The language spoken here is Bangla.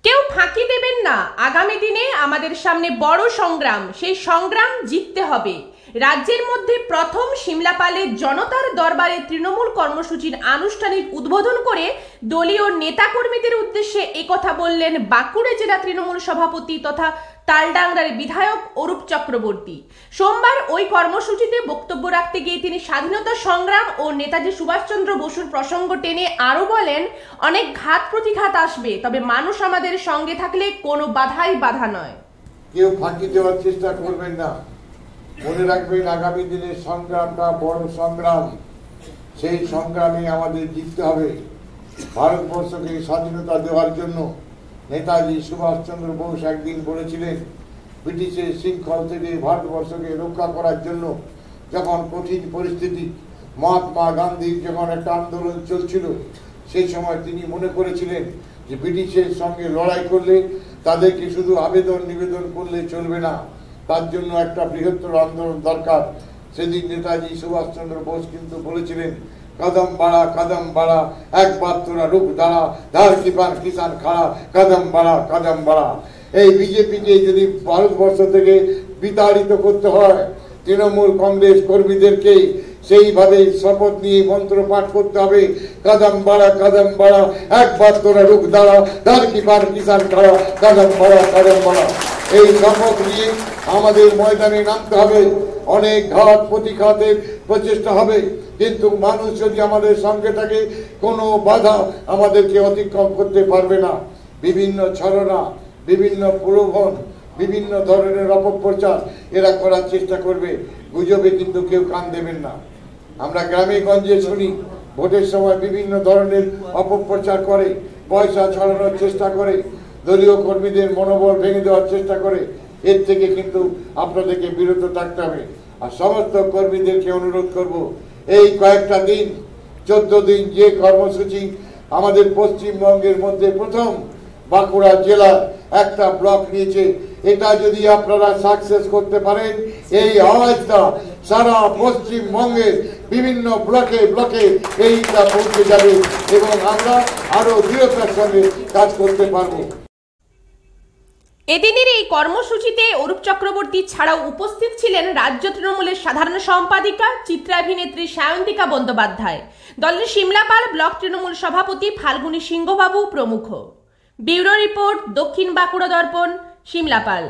কেউ ফাঁকি দেবেন না। আগামী দিনে আমাদের সামনে বড় সংগ্রাম, সেই সংগ্রাম জিততে হবে। রাজ্যের মধ্যে প্রথম সিমলাপালে জনতার দরবারে তৃণমূল কর্মসূচির আনুষ্ঠানিক উদ্বোধন করে দলীয় নেতাকর্মীদের উদ্দেশ্যে একথা বললেন বাঁকুড়া জেলা তৃণমূল সভাপতি তথা তালডাংরার বিধায়ক অরূপ চক্রবর্তী। সোমবার ওই কর্মসূচিতে বক্তব্য রাখতে গিয়ে তিনি স্বাধীনতা সংগ্রাম ও নেতাজি সুভাষচন্দ্র বসুর প্রসঙ্গ টেনে আরো বলেন, অনেক ঘাত প্রতিঘাত আসবে, তবে মানুষ আমাদের সঙ্গে থাকলে কোনো বাধাই বাধা নয়। কেউ ফাঁকি দেওয়ার চেষ্টা করবেন না। মনে রাখবেন, আগামী দিনের সংগ্রামটা বড় সংগ্রাম। সেই সংগ্রামে আমাদের জিততে হবে। ভারতবর্ষকে স্বাধীনতা দেওয়ার জন্য নেতাজি সুভাষচন্দ্র বোস একদিন বলেছিলেন, ব্রিটিশের শৃঙ্খল থেকে ভারতবর্ষকে রক্ষা করার জন্য যখন কঠিন পরিস্থিতি, মহাত্মা গান্ধীর যখন একটা আন্দোলন চলছিল, সেই সময় তিনি মনে করেছিলেন যে ব্রিটিশের সঙ্গে লড়াই করলে তাদেরকে শুধু আবেদন নিবেদন করলে চলবে না, তার জন্য একটা বৃহত্তর আন্দোলন দরকার। সেদিন নেতাজি সুভাষচন্দ্র বোস কিন্তু বলেছিলেন, কদম বাড়া, একবার তোরা রুখ দাঁড়া, ধার কিপার কিষান খাড়া, কদম বাড়া। এই বিজেপিকে যদি ভারতবর্ষ থেকে বিতাড়িত করতে হয়, তৃণমূল কংগ্রেস কর্মীদেরকে সেইভাবে শপথ নিয়ে মন্ত্র পাঠ করতে হবে, কদম বাড়া, একবার তোরা রুখ দাঁড়া, ধার কিপার কিষান খাড়া, কদম বাড়া। এই শপথ নিয়ে আমাদের ময়দানে নামতে হবে। অনেক ঘাত প্রতিঘাতের প্রচেষ্টা হবে, কিন্তু মানুষ যদি আমাদের সঙ্গে থাকে, কোনো বাধা আমাদেরকে অতিক্রম করতে পারবে না। বিভিন্ন ছলনা, বিভিন্ন প্রলোভন, বিভিন্ন ধরনের অপপ্রচার এরা করার চেষ্টা করবে। গুজবে কিন্তু কেউ কান দেবেন না। আমরা গ্রামে গঞ্জে শুনি, ভোটের সময় বিভিন্ন ধরনের অপপ্রচার করে, পয়সা ছড়ানোর চেষ্টা করে, দলীয় কর্মীদের মনোবল ভেঙে দেওয়ার চেষ্টা করে। এর থেকে কিন্তু আপনাদেরকে বিরত থাকতে হবে। আর সমস্ত কর্মীদেরকে অনুরোধ করব, এই কয়েকটা দিন, 14 দিন যে কর্মসূচি আমাদের পশ্চিমবঙ্গের মধ্যে প্রথম বাঁকুড়া জেলা একটা ব্লক নিয়েছে, এটা যদি আপনারা সাকসেস করতে পারেন, এই আওয়াজটা সারা পশ্চিমবঙ্গের বিভিন্ন ব্লকে এইটা পৌঁছে যাবে এবং আমরা আরো দৃঢ়তার সঙ্গে কাজ করতে পারবো। এদিনের এই কর্মসূচিতে অরূপ চক্রবর্তী ছাড়াও উপস্থিত ছিলেন রাজ্য তৃণমূলের সাধারণ সম্পাদিকা চিত্রাভিনেত্রী সায়ন্তিকা বন্দ্যোপাধ্যায়, দলের সিমলাপাল ব্লক তৃণমূল সভাপতি ফাল্গুনী সিংহবাবু প্রমুখ। ব্যুরো রিপোর্ট, দক্ষিণ বাঁকুড়া দর্পণ, সিমলাপাল।